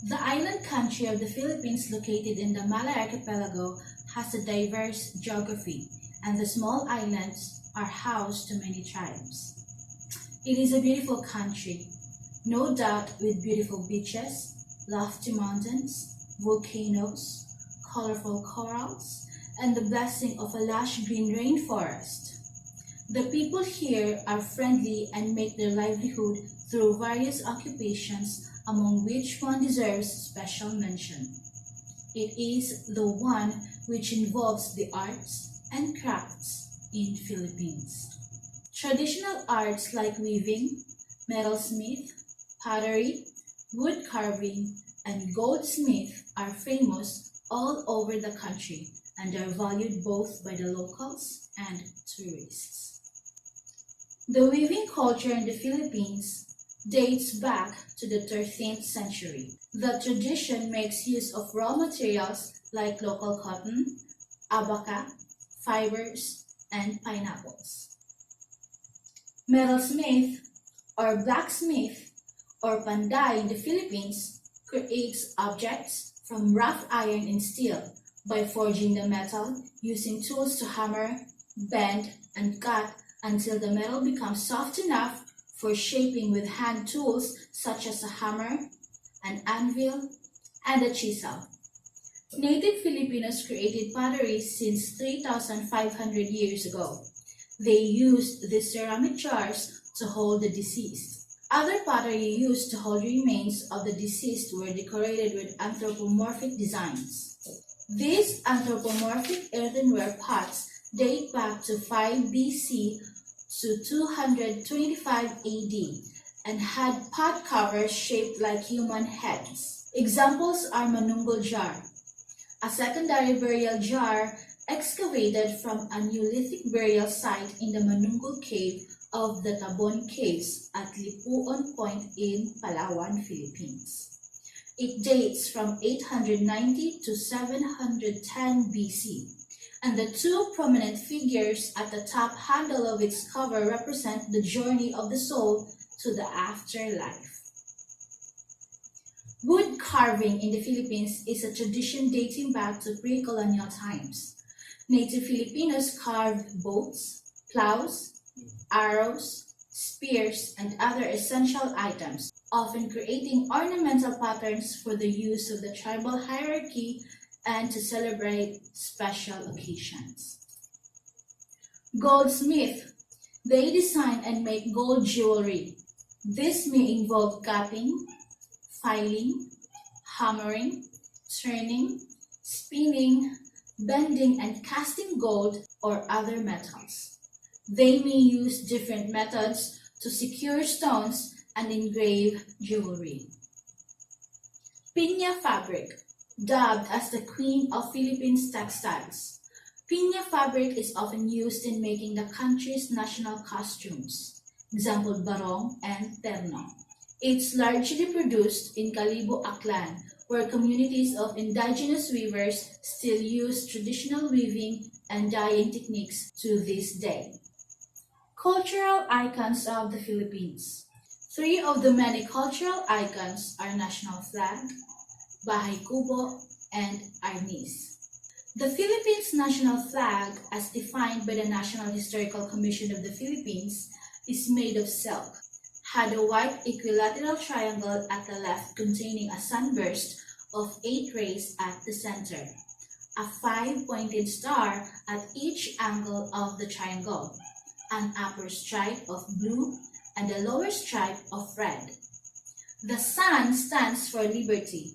The island country of the Philippines, located in the Malay Archipelago, has a diverse geography, and the small islands are housed to many tribes. It is a beautiful country, no doubt, with beautiful beaches, lofty mountains, volcanoes, colorful corals, and the blessing of a lush green rainforest. The people here are friendly and make their livelihood through various occupations, among which one deserves special mention. It is the one which involves the arts and crafts in Philippines. Traditional arts like weaving, metalsmith, pottery, wood carving, and goldsmith are famous all over the country and are valued both by the locals and tourists. The weaving culture in the Philippines dates back to the 13th century. The tradition makes use of raw materials like local cotton, abaca, fibers, and pineapples. Metalsmith or blacksmith or panday in the Philippines creates objects from rough iron and steel by forging the metal using tools to hammer, bend, and cut until the metal becomes soft enough for shaping with hand tools such as a hammer, an anvil, and a chisel. Native Filipinos created pottery since 3,500 years ago. They used these ceramic jars to hold the deceased. Other pottery used to hold remains of the deceased were decorated with anthropomorphic designs. These anthropomorphic earthenware pots date back to 5 BC to 225 AD and had pot covers shaped like human heads. Examples are manunggol jar, a secondary burial jar excavated from a Neolithic burial site in the Manunggol Cave of the Tabon Caves at Lipuon Point in Palawan, Philippines. It dates from 890 to 710 BC, and the two prominent figures at the top handle of its cover represent the journey of the soul to the afterlife. Wood carving in the Philippines is a tradition dating back to pre-colonial times. Native Filipinos carved boats, plows, arrows, spears, and other essential items, often creating ornamental patterns for the use of the tribal hierarchy and to celebrate special occasions. Goldsmith. They design and make gold jewelry. This may involve cutting, filing, hammering, turning, spinning, bending, and casting gold or other metals. They may use different methods to secure stones and engrave jewelry. Piña fabric, dubbed as the Queen of Philippines textiles. Piña fabric is often used in making the country's national costumes, example barong and terno. It's largely produced in Kalibo, Aklan, where communities of indigenous weavers still use traditional weaving and dyeing techniques to this day. Cultural icons of the Philippines. Three of the many cultural icons are national flag, bahay kubo, and arnis. The Philippines national flag, as defined by the National Historical Commission of the Philippines, is made of silk, had a white equilateral triangle at the left containing a sunburst of 8 rays at the center, a 5-pointed star at each angle of the triangle, an upper stripe of blue, and a lower stripe of red. The sun stands for liberty.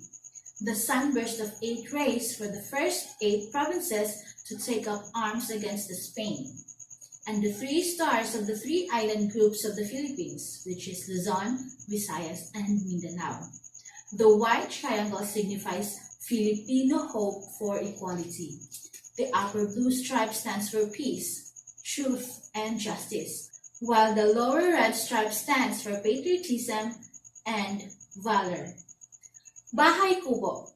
The sunburst of 8 rays for the first 8 provinces to take up arms against Spain, and the 3 stars of the 3 island groups of the Philippines, which is Luzon, Visayas, and Mindanao. The white triangle signifies Filipino hope for equality. The upper blue stripe stands for peace, truth, and justice, while the lower red stripe stands for patriotism and valor. Bahay kubo.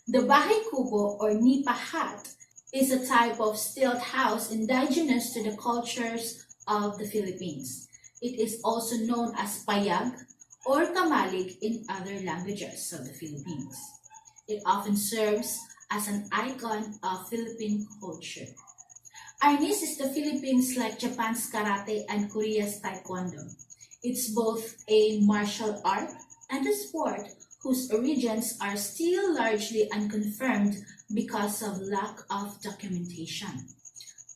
The bahay kubo or nipa hut is a type of stilt house indigenous to the cultures of the Philippines. It is also known as payag or kamalig in other languages of the Philippines. It often serves as an icon of Philippine culture. Arnis is the Philippines like Japan's karate and Korea's taekwondo. It's both a martial art and a sport whose origins are still largely unconfirmed because of lack of documentation.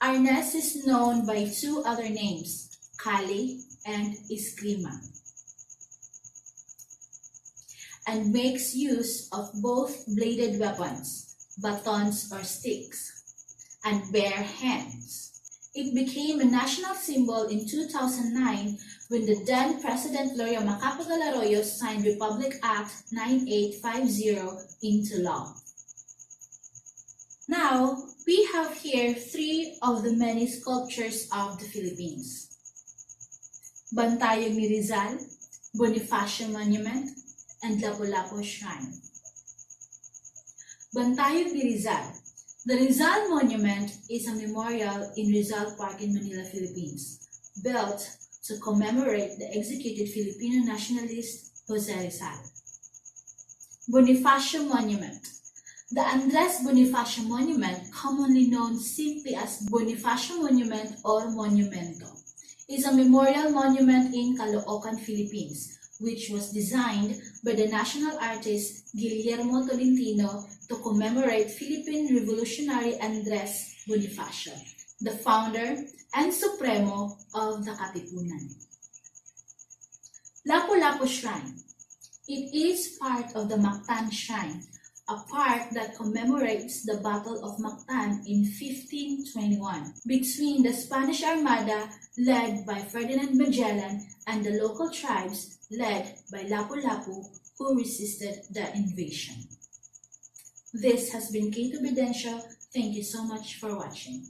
Arnes is known by two other names, Kali and Eskrima, and makes use of both bladed weapons, batons or sticks, and bare hands. It became a national symbol in 2009 when the then President Gloria Macapagal Arroyo signed Republic Act 9850 into law. Now, we have here three of the many sculptures of the Philippines: Bantayog ni Rizal, Bonifacio Monument, and Lapu-Lapu Shrine. Bantayog ni Rizal. The Rizal Monument is a memorial in Rizal Park in Manila, Philippines, built to commemorate the executed Filipino nationalist Jose Rizal. Bonifacio Monument. The Andres Bonifacio Monument, commonly known simply as Bonifacio Monument or Monumento, is a memorial monument in Caloocan, Philippines, which was designed by the national artist Guillermo Tolentino to commemorate Philippine revolutionary Andres Bonifacio, the founder and supremo of the Katipunan. Lapu-Lapu Shrine. It is part of the Mactan Shrine, a park that commemorates the Battle of Mactan in 1521 between the Spanish Armada led by Ferdinand Magellan and the local tribes led by Lapu-Lapu who resisted the invasion. This has been Kate Obidencio. Thank you so much for watching.